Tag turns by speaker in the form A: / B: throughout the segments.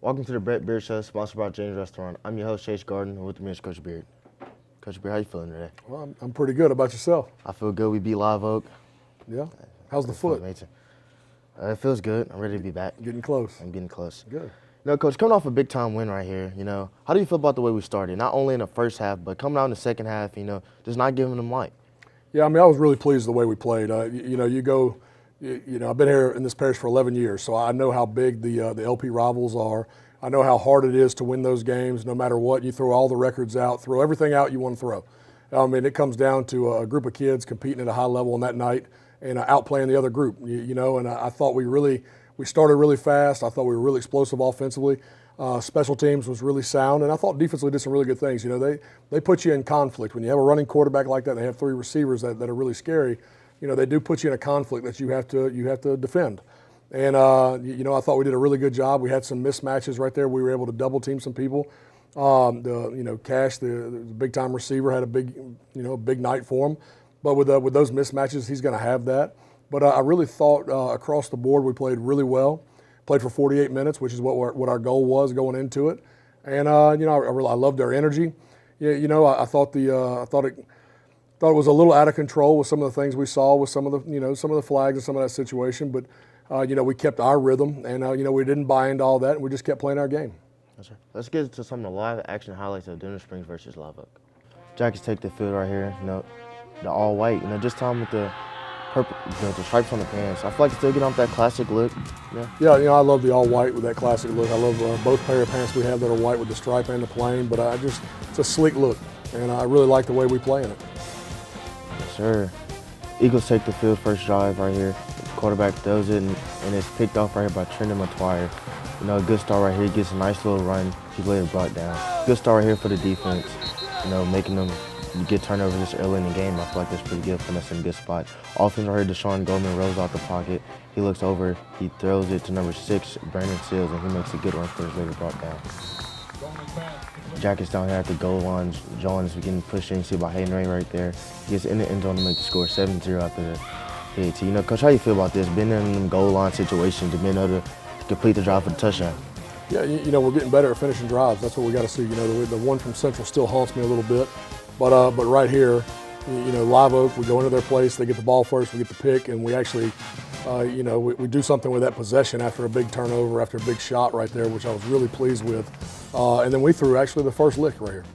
A: Welcome to the Brett Beard Show, sponsored by James Restaurant. I'm your host, Chase Garden, and with me is Coach Beard. Coach Beard, how you feeling today?
B: Well, I'm pretty good. About yourself?
A: I feel good. We beat Live Oak.
B: Yeah. How's the foot?
A: It feels good. I'm ready to be back.
B: Getting close.
A: I'm getting close.
B: Good.
A: Coach, coming off a big-time win right here, how do you feel about the way we started? Not only in the first half, but coming out in the second half, just not giving them light.
B: Yeah, I was really pleased with the way we played. I've been here in this parish for 11 years, so I know how big the LP rivals are. I know how hard it is to win those games no matter what. You throw all the records out, throw everything out you want to throw. It comes down to a group of kids competing at a high level on that night and outplaying the other group, and I thought we started really fast. I thought we were really explosive offensively. Special teams was really sound, and I thought defensively did some really good things. They put you in conflict. When you have a running quarterback like that, and they have three receivers that are really scary, they do put you in a conflict that you have to defend. And, I thought we did a really good job. We had some mismatches right there. We were able to double team some people. Cash, the big-time receiver, had a big night for him. But with those mismatches, he's going to have that. But I really thought across the board we played really well. Played for 48 minutes, which is what our goal was going into it. And, I loved their energy. I thought it was a little out of control with some of the things we saw with some of the flags and some of that situation. But, we kept our rhythm, and, we didn't buy into all that, and we just kept playing our game.
A: Yes, sir. Let's get to some of the live action highlights of Denham Springs versus Live Oak. Jackets take the field right here, the all white, just time with the purple, the stripes on the pants. I feel like it's still getting off that classic look.
B: Yeah, I love the all white with that classic look. I love both pair of pants we have that are white with the stripe and the plain, but it's a sleek look, and I really like the way we play in it.
A: Yes, sir. Eagles take the field first drive right here. Quarterback throws it, and it's picked off right here by Trendon McTwire. A good start right here. Gets a nice little run. He's later brought down. Good start right here for the defense. Making them get turnovers this early in the game. I feel like that's pretty good, putting us in a good spot. Offense right here, Deshaun Goldman rolls out the pocket. He looks over. He throws it to number 6, Brandon Seals, and he makes a good run for his later brought down. Jackets down here at the goal line. Jones getting pushed in. You see about Hayden Ray right there. He gets in the end zone to make the score 7-0 after the PAT. Coach, how you feel about this? Being in them goal line situations and being able to complete the drive for the touchdown.
B: Yeah, we're getting better at finishing drives. That's what we got to see. The one from Central still haunts me a little bit, but right here, Live Oak, we go into their place, they get the ball first, we get the pick, and we actually, we do something with that possession after a big turnover, after a big shot right there, which I was really pleased with, and then we threw actually the first lick right here.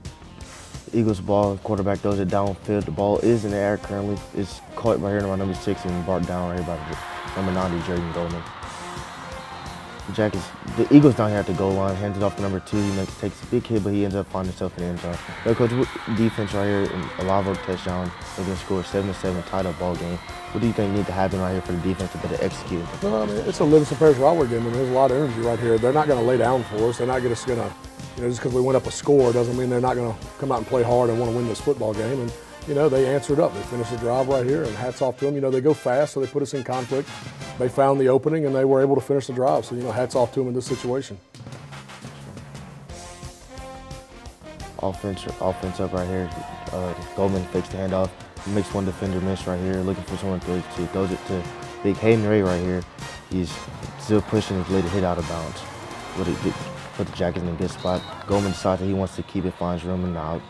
A: Eagles ball, quarterback throws it downfield. The ball is in the air currently. It's caught right here by number 6 and brought down right here by number 90, Jordan Goldman. The Eagles down here at the goal line, hands it off to number 2. He takes a big hit, but he ends up finding himself in the end zone. Coach, defense right here, a Live Oak touchdown. They're going to score 7-7, tied up ball game. What do you think need to happen right here for the defense to better execute?
B: Well, it's a Livingston Parish rivalry game, and there's a lot of energy right here. They're not going to lay down for us. They're not just going to, just because we went up a score doesn't mean they're not going to come out and play hard and want to win this football game. And they answered up. They finished the drive right here, and hats off to them. They go fast, so they put us in conflict. They found the opening, and they were able to finish the drive. So, hats off to them in this situation.
A: Offense up right here. Goldman fakes the handoff. He makes one defender miss right here, looking for someone to throws it to big Hayden Ray right here. He's still pushing his later hit out of bounds. Put the Jackets in a good spot. Goldman decides that he wants to keep it, finds room in the out,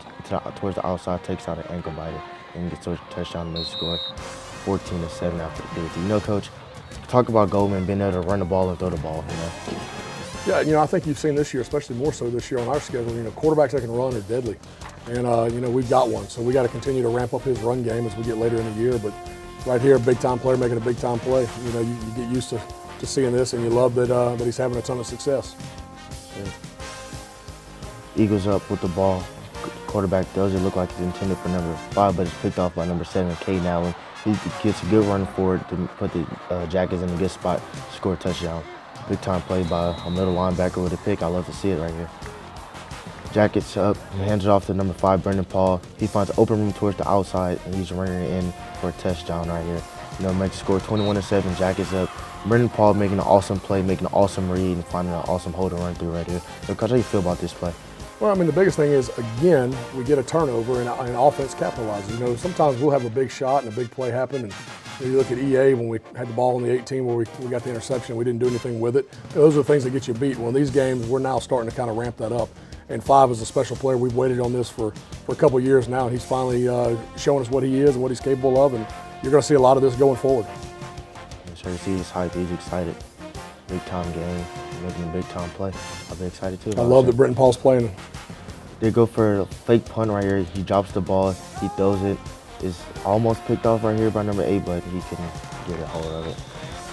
A: towards the outside, takes out an ankle biter, and gets a touchdown and makes the score 14-7 after the 50. Coach, talk about Goldman being able to run the ball and throw the ball.
B: Yeah, I think you've seen this year, especially more so this year on our schedule. Quarterbacks that can run are deadly, and we've got one. So we got to continue to ramp up his run game as we get later in the year. But right here, big time player making a big time play. You get used to seeing this, and you love that he's having a ton of success.
A: Eagles up with the ball. Quarterback doesn't look like it's intended for number 5, but it's picked off by number 7, Caden Allen. He gets a good run forward to put the Jackets in a good spot, score a touchdown. Big time play by a middle linebacker with a pick. I love to see it right here. Jackets up, hands it off to number 5, Brendan Paul. He finds open room towards the outside, and he's running it in for a touchdown right here. Makes the score 21-7. Jackets up. Brendan Paul making an awesome play, making an awesome read, and finding an awesome hold and run through right here. Coach, how do you feel about this play?
B: Well, the biggest thing is, again, we get a turnover and offense capitalizes. Sometimes we'll have a big shot and a big play happen, and You look at EA when we had the ball on the 18 where we got the interception, we didn't do anything with it. Those are the things that get you beat. Well, in these games, we're now starting to kind of ramp that up. And 5 is a special player. We've waited on this for a couple of years now, and he's finally showing us what he is and what he's capable of. And you're going to see a lot of this going forward.
A: I'm sure you see he's hyped. He's excited. Big time game, making a big time play. I'll be excited too.
B: I love that Brenton Paul's playing.
A: They go for a fake punt right here. He drops the ball. He throws it. It's almost picked off right here by number 8, but he couldn't get a hold of it.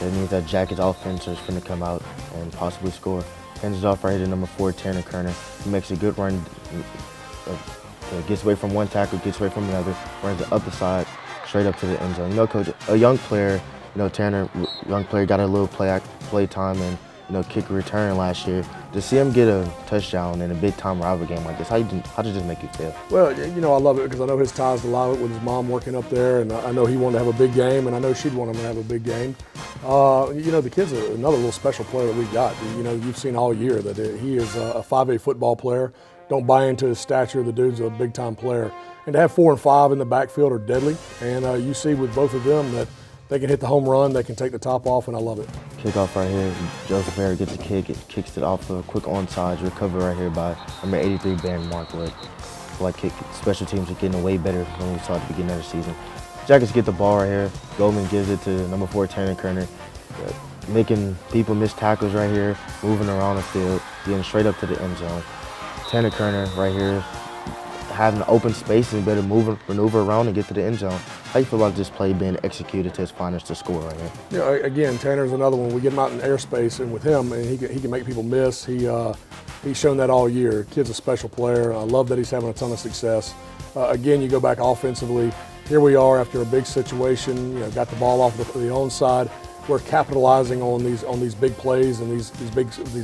A: That means that Jackets offense is going to come out and possibly score. Hands it off right here to number 4, Tanner Kerner. He makes a good run. Gets away from one tackle, gets away from another, runs it up the side, straight up to the end zone. You know, coach, a young player, Tanner, young player, got a little play time and, kick a return last year. To see him get a touchdown in a big-time rival game like this, how does this make you feel?
B: Well, I love it because I know his ties to Lowett with his mom working up there, and I know he wanted to have a big game, and I know she'd want him to have a big game. The kid's another little special player that we got. You've seen all year that he is a 5A football player. Don't buy into his stature. The dude's a big-time player. And to have 4 and 5 in the backfield are deadly, and you see with both of them that they can hit the home run, they can take the top off, and I love it.
A: Kickoff right here. Joseph Harris gets a kick. It kicks it off a quick onside. Recovery right here by number 83, Ben Markwood. Special teams are getting way better than we saw at the beginning of the season. Jackets get the ball right here. Goldman gives it to number 4, Tanner Kerner. Making people miss tackles right here, moving around the field, getting straight up to the end zone. Tanner Kerner right here, having open space and better maneuver around and get to the end zone. How you feel about this play being executed to his finest to score right here?
B: Again, Tanner's another one. We get him out in airspace, and with him, and he can make people miss. He's shown that all year. Kid's a special player. I love that he's having a ton of success. Again, you go back offensively. Here we are after a big situation. Got the ball off the onside. We're capitalizing on these big plays and these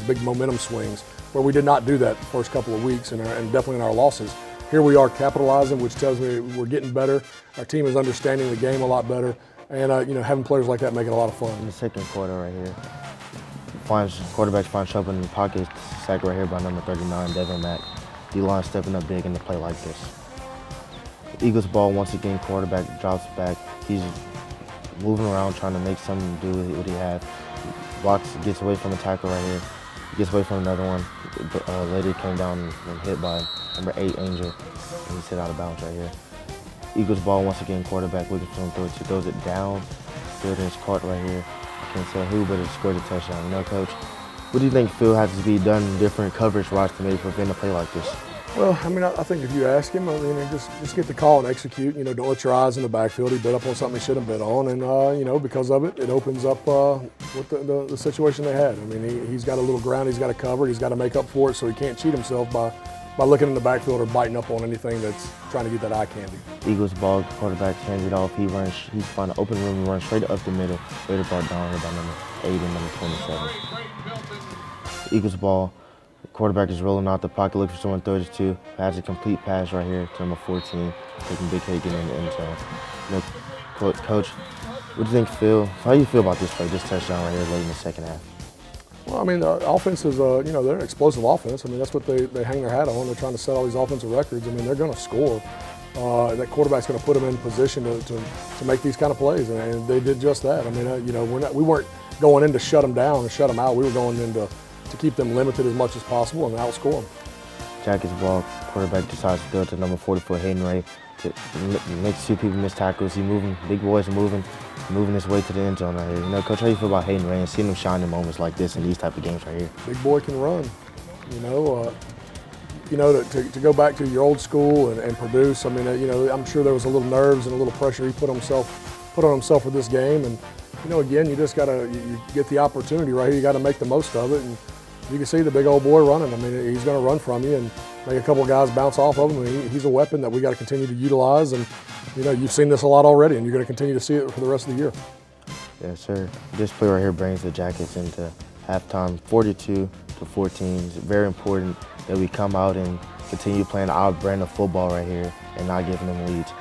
B: big momentum swings, where we did not do that the first couple of weeks and definitely in our losses. Here we are capitalizing, which tells me we're getting better. Our team is understanding the game a lot better, and having players like that make it a lot of fun.
A: In the second quarter right here, quarterback finds trouble in the pocket, sack right here by number 39, Devin Mack. D-line stepping up big in the play like this. Eagles ball once again, quarterback drops back. He's moving around trying to make something do with what he has. Blocks, gets away from a tackle right here. Gets away from another one. Later came down and hit by number 8, Angel. And he's hit out of bounds right here. Eagles ball once again, quarterback looking for him to throw it. He throws it down. Fielder is caught right here. I can't say who, but it scored a touchdown. Coach, what do you think Phil has to be done in different coverage-wise to maybe prevent a play like this?
B: Well, I think if you ask him, just get the call and execute. Don't let your eyes in the backfield. He bid up on something he shouldn't have bid on, and because of it, it opens up what the situation they had. He's got a little ground he's got to cover. He's got to make up for it, so he can't cheat himself by looking in the backfield or biting up on anything that's trying to get that eye candy.
A: Eagles ball, quarterback hands it off. He's finding an open room and runs straight up the middle. Later ball down here by number 8 and number 27. Eagles ball. The quarterback is rolling out the pocket, looking for someone to throw it to. Has a complete pass right here to number 14, taking big hit, getting in the end zone. Coach, what do you think, Phil? How do you feel about this play, this touchdown right here late in the second half?
B: Well, the offense is, they're an explosive offense. That's what they hang their hat on. They're trying to set all these offensive records. They're going to score. That quarterback's going to put them in position to make these kind of plays, and they did just that. We weren't going in to shut them down and shut them out. We were going in to keep them limited as much as possible and outscore them.
A: Jackets ball, quarterback decides to throw it to number 44, Hayden Ray. Makes 2 people miss tackles. He's moving, big boys are moving his way to the end zone right here. Coach, how do you feel about Hayden Ray and seeing him shine in moments like this in these type of games right here?
B: Big boy can run. To go back to your old school and produce. I'm sure there was a little nerves and a little pressure he put on himself for this game. And again, you just you get the opportunity right here. You got to make the most of it. And you can see the big old boy running. He's going to run from you and make a couple of guys bounce off of him. He's a weapon that we got to continue to utilize. And you've seen this a lot already, and you're going to continue to see it for the rest of the year.
A: Yes, sir. This play right here brings the Jackets into halftime, 42-14. It's very important that we come out and continue playing our brand of football right here and not giving them leads.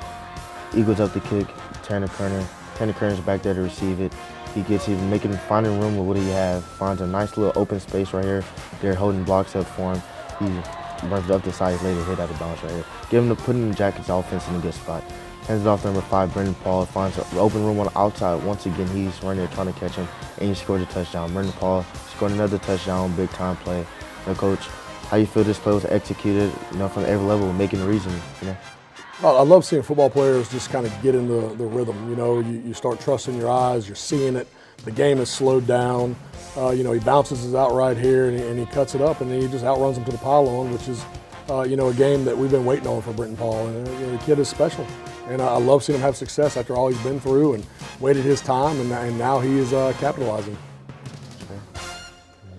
A: Eagles up the kick. Tanner Kerner. Tanner Kerner's back there to receive it. He gets even finding room with what he has. Finds a nice little open space right here. They're holding blocks up for him. runs up the side, he's later hit out of bounds right here. Putting the Jackets offense in a good spot. Hands it off to number 5, Brendan Paul. Finds an open room on the outside. Once again, he's running there trying to catch him, and he scores a touchdown. Brendan Paul scored another touchdown, big time play. Coach, how you feel this play was executed, from every level, making a reason,
B: Well, I love seeing football players just kind of get into the rhythm. You start trusting your eyes, you're seeing it. The game is slowed down. He bounces his out right here, and he cuts it up, and then he just outruns him to the pylon, which is, a game that we've been waiting on for Brenton Paul. And the kid is special. And I love seeing him have success after all he's been through and waited his time, and now he is capitalizing.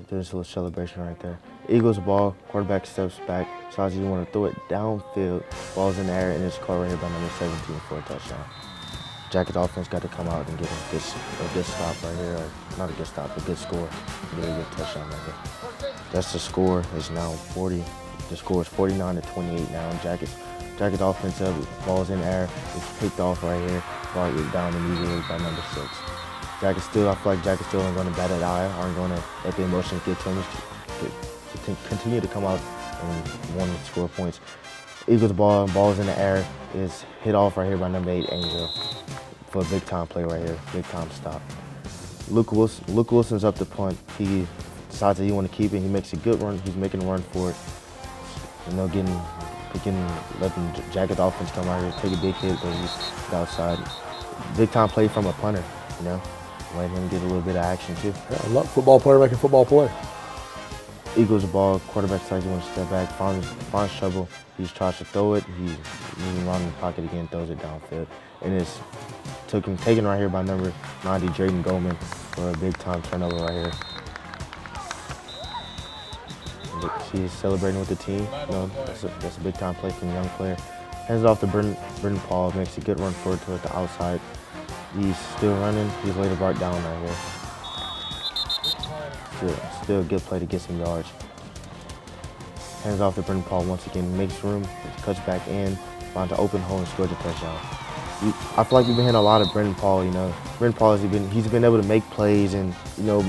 A: There's a little celebration right there. Eagles ball, quarterback steps back, decides you want to throw it downfield, ball's in the air, and it's caught right here by number 17 for a touchdown. Jackets offense got to come out and get a good stop right here, or not a good stop, a good score, get a good touchdown right here. That's the score. It's now 40. The score is 49-28 now. Jackets offense up, ball's in the air, it's picked off right here, ball is down immediately by number 6. I feel like Jackets still aren't going to bat an eye, aren't going to let the emotions get to him, to continue to come out and want to score points. Eagles ball's in the air, is hit off right here by number 8, Angel, for a big time play right here, big time stop. Luke Wilson's up to punt. He decides that he want to keep it. He makes a good run. He's making a run for it. Letting Jackets offense come out here, take a big hit, but he's outside. Big time play from a punter, letting him get a little bit of action too.
B: Yeah, I love football player making football play.
A: Eagles ball, quarterback decides he wants to step back, finds trouble. He tries to throw it. He's moving around in the pocket again, throws it downfield. And it's taken right here by number 90, Drayden Goldman, for a big time turnover right here. He's celebrating with the team. That's a big time play from a young player. Hands it off to Brendan Paul, makes a good run forward to the outside. He's still running. He's later brought down right here. Still a good play to get some yards. Hands off to Brendan Paul once again, makes room, cuts back in, finds an open hole and scores a touchdown. I feel like we've been hitting a lot of Brendan Paul, Brendan Paul, he's been able to make plays and,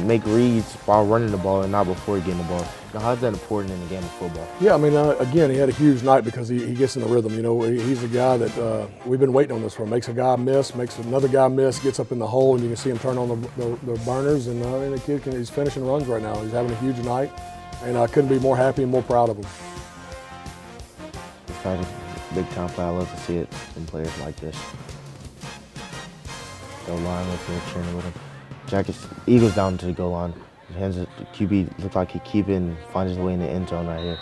A: make reads while running the ball and not before getting the ball. How is that important in the game of football?
B: Yeah, again, he had a huge night because he gets in the rhythm. He's a guy that we've been waiting on this for. Makes a guy miss, makes another guy miss, gets up in the hole, and you can see him turn on the burners. And the kid, he's finishing runs right now. He's having a huge night, and I couldn't be more happy and more proud of him.
A: Exciting, big time play. I love to see it from players like this. Goal line with him, cheering with him. Eagles down to the goal line. Hands it to QB, looks like he finds his way in the end zone right here.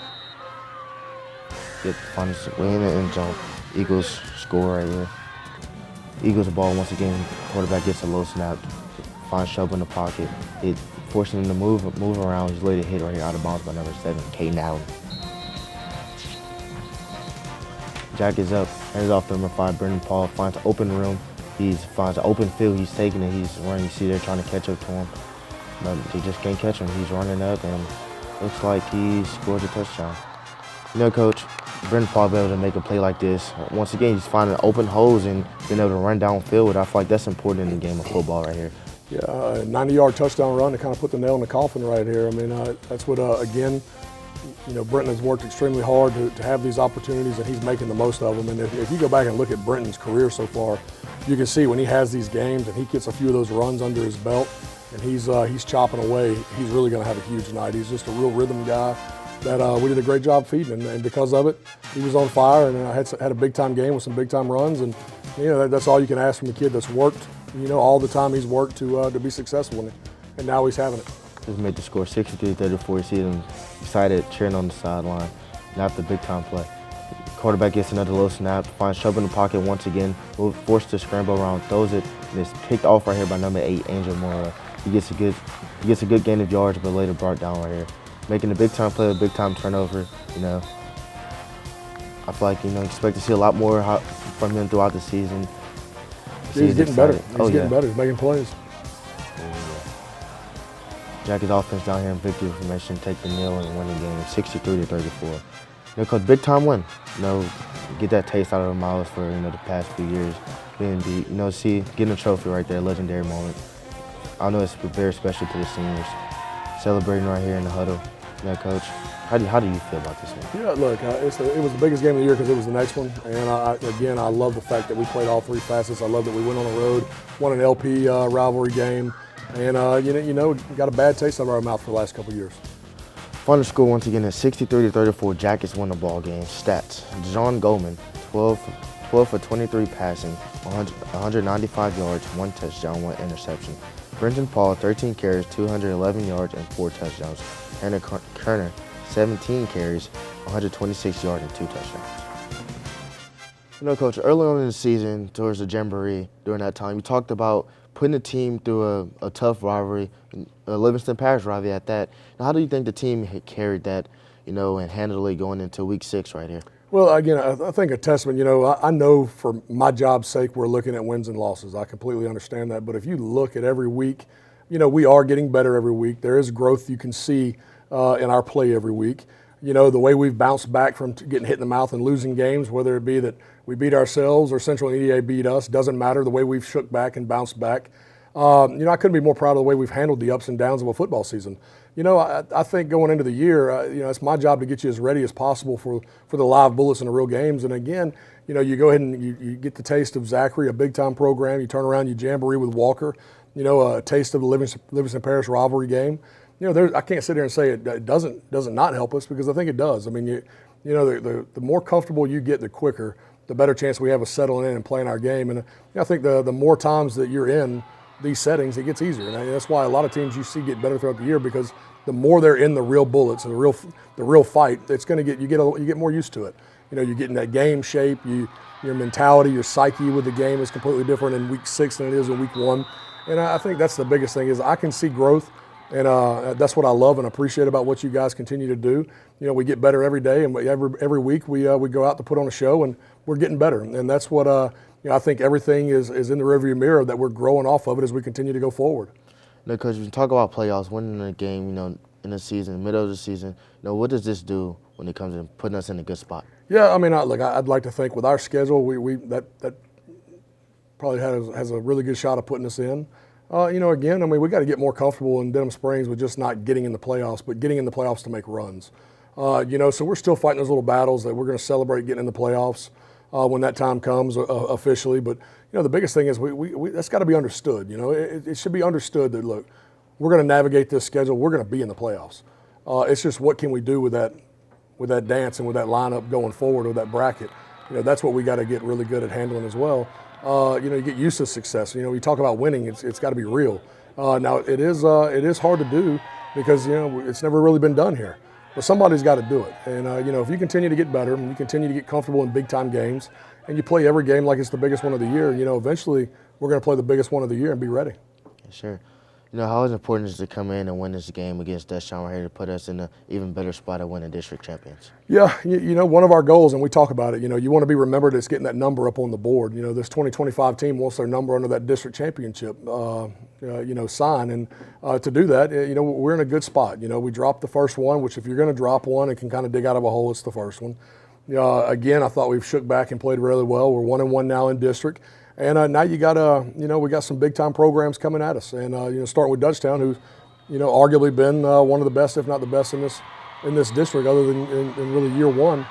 A: Finds his way in the end zone. Eagles score right here. Eagles ball once again. Quarterback gets a low snap, finds Chubb in the pocket. It forcing him to move around. He's later hit right here out of bounds by number 7, Caden Allen. Jack is up, hands off to number 5, Brendan Paul, finds an open room. He finds an open field, he's taking it, he's running. You see they're trying to catch up to him. But they just can't catch him. He's running up and looks like he scores a touchdown. Coach, Brendan Paul be able to make a play like this. Once again, he's finding open holes and being able to run downfield. I feel like that's important in the game of football right here.
B: Yeah, a 90-yard touchdown run to kind of put the nail in the coffin right here. That's what, again, Brenton has worked extremely hard to have these opportunities, and he's making the most of them. And if you go back and look at Brenton's career so far, you can see when he has these games and he gets a few of those runs under his belt, and he's chopping away, he's really going to have a huge night. He's just a real rhythm guy that we did a great job feeding, and because of it, he was on fire and had a big-time game with some big-time runs, and that's all you can ask from a kid that's worked, all the time he's worked to be successful, and now he's having it.
A: Just made the score 63-34. You see him excited, cheering on the sideline, and after big-time play. Quarterback gets another low snap, finds Chubb in the pocket once again, forced to scramble around, throws it, and it's picked off right here by number 8, Angel Mora. He gets a good gain of yards, but later brought down right here. Making a big time play, a big time turnover, I feel like, expect to see a lot more from him throughout the season.
B: He's getting better. He's getting better. He's making plays.
A: Jackets offense down here in victory formation, take the kneel and win the game, 63-34. Coach, big time win. Get that taste out of the mouths for the past few years, being beat. Getting a trophy right there, legendary moment. I know it's very special to the seniors. Celebrating right here in the huddle. Yeah, Coach. How do you feel about this one?
B: Yeah, look, it was the biggest game of the year because it was the next one. And again, I love the fact that we played all three facets. I love that we went on the road, won an LP rivalry game, and got a bad taste out of our mouth for the last couple of years.
A: Final score once again is 63-34. Jackets won the ball game. Stats: John Goldman, 12 for 23 passing, 195 yards, 1 touchdown, 1 interception. Brenton Paul, 13 carries, 211 yards, and 4 touchdowns. Hannah Kerner, 17 carries, 126 yards, and 2 touchdowns. Coach, early on in the season, towards the Jamboree, during that time, you talked about putting the team through a tough rivalry, a Livingston Parish rivalry at that. Now, how do you think the team had carried that, and handled it going into Week 6 right here?
B: Well, again, I think a testament, I know for my job's sake we're looking at wins and losses. I completely understand that. But if you look at every week, we are getting better every week. There is growth you can see in our play every week. The way we've bounced back from getting hit in the mouth and losing games, whether it be that we beat ourselves or Central and EDA beat us, doesn't matter. The way we've shook back and bounced back. I couldn't be more proud of the way we've handled the ups and downs of a football season. I think going into the year, it's my job to get you as ready as possible for the live bullets in the real games. And again, you go ahead and you get the taste of Zachary, a big-time program. You turn around, you jamboree with Walker, a taste of the Livingston Parish rivalry game. I can't sit here and say it doesn't not help us, because I think it does. I mean, the more comfortable you get, the quicker, the better chance we have of settling in and playing our game. And I think the more times that you're in these settings, it gets easier. And that's why a lot of teams you see get better throughout the year, because the more they're in the real bullets and the real fight, it's going to you get more used to it. You get in that game shape. Your mentality, your psyche with the game is completely different in Week 6 than it is in Week 1. And I think that's the biggest thing, is I can see growth. And that's what I love and appreciate about what you guys continue to do. We get better every day, and every week we go out to put on a show, and we're getting better. And that's what I think everything is in the rearview mirror, that we're growing off of it as we continue to go forward.
A: Because you talk about playoffs, winning a game, in the season, middle of the season. What does this do when it comes to putting us in a good spot?
B: Yeah, I mean, I'd like to think with our schedule, that probably has a really good shot of putting us in. Again, we got to get more comfortable in Denham Springs with just not getting in the playoffs, but getting in the playoffs to make runs. So we're still fighting those little battles that we're going to celebrate getting in the playoffs when that time comes officially. But, the biggest thing is that's got to be understood. It should be understood that, look, we're going to navigate this schedule. We're going to be in the playoffs. It's just what can we do with that dance and with that lineup going forward, or that bracket. That's what we got to get really good at handling as well. You get used to success. You talk about winning, it's got to be real. Now it is hard to do, because it's never really been done here. But somebody's got to do it. And if you continue to get better, and you continue to get comfortable in big time games, and you play every game like it's the biggest one of the year, eventually we're going to play the biggest one of the year and be ready.
A: Sure. How important is it to come in and win this game against Dutchtown right here to put us in an even better spot at winning district champions?
B: Yeah, one of our goals, and we talk about it, you want to be remembered as getting that number up on the board. This 2025 team wants their number under that district championship, sign. And to do that, we're in a good spot. We dropped the first one, which if you're going to drop one and can kind of dig out of a hole, it's the first one. Again, I thought we've shook back and played really well. We're 1-1 now in district. And now you got we got some big time programs coming at us, and starting with Dutchtown, who's arguably been one of the best, if not the best, in this district, other than in really year one,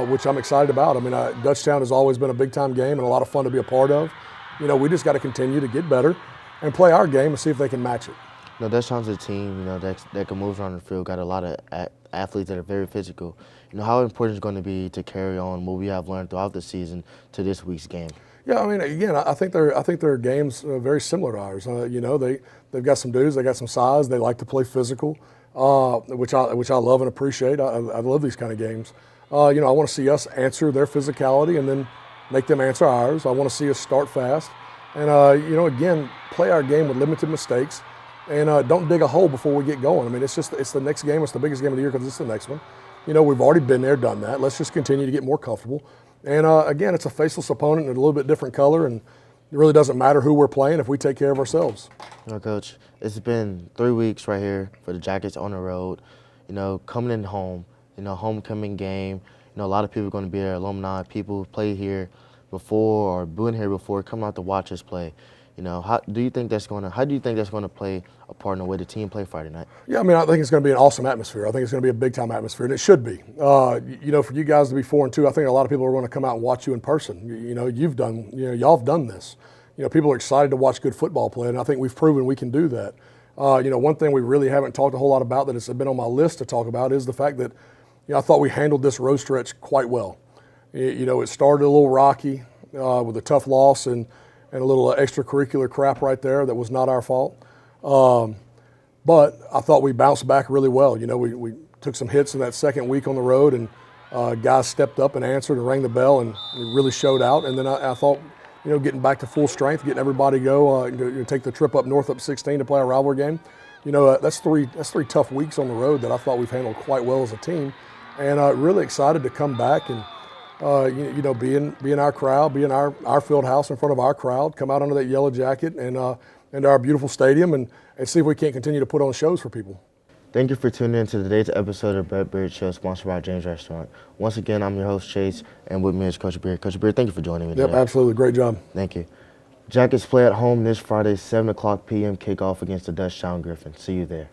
B: which I'm excited about. Dutchtown has always been a big time game and a lot of fun to be a part of. We just got to continue to get better and play our game and see if they can match it.
A: Dutchtown's a team that can move around the field. Got a lot of athletes that are very physical. How important is it going to be to carry on what we have learned throughout the season to this week's game?
B: Yeah, again, I think their games are very similar to ours. They've got some dudes, they got some size, they like to play physical, which I love and appreciate. I love these kind of games. I want to see us answer their physicality and then make them answer ours. I want to see us start fast, and again, play our game with limited mistakes, and don't dig a hole before we get going. It's the next game. It's the biggest game of the year because it's the next one. We've already been there, done that. Let's just continue to get more comfortable. And again, it's a faceless opponent in a little bit different color, and it really doesn't matter who we're playing if we take care of ourselves.
A: Coach, it's been 3 weeks right here for the Jackets on the road. Coming in home, homecoming game. A lot of people are going to be there, alumni, people who played here before or been here before, coming out to watch us play. How do you think that's going to play a part in the way the team play Friday night?
B: Yeah, I mean, I think it's going to be an awesome atmosphere. I think it's going to be a big-time atmosphere, and it should be. For you guys to be 4-2, I think a lot of people are going to come out and watch you in person. Y'all have done this. People are excited to watch good football play, and I think we've proven we can do that. One thing we really haven't talked a whole lot about that has been on my list to talk about is the fact that, I thought we handled this road stretch quite well. It started a little rocky with a tough loss and a little extracurricular crap right there that was not our fault. But I thought we bounced back really well. We took some hits in that second week on the road, and guys stepped up and answered and rang the bell and really showed out. And then I thought, getting back to full strength, getting everybody take the trip up north up 16 to play a rivalry game. That's three tough weeks on the road that I thought we've handled quite well as a team, and really excited to come back and be in our crowd, be in our field house in front of our crowd, come out under that yellow jacket and our beautiful stadium and see if we can't continue to put on shows for people.
A: Thank you for tuning in to today's episode of Brett Beard Show, sponsored by James Restaurant. Once again, I'm your host, Chase, and with me is Coach Beard. Coach Beard, thank you for joining me today.
B: Yep, absolutely. Great job.
A: Thank you. Jackets play at home this Friday, 7 o'clock p.m. kickoff against the Dutchtown Griffins. See you there.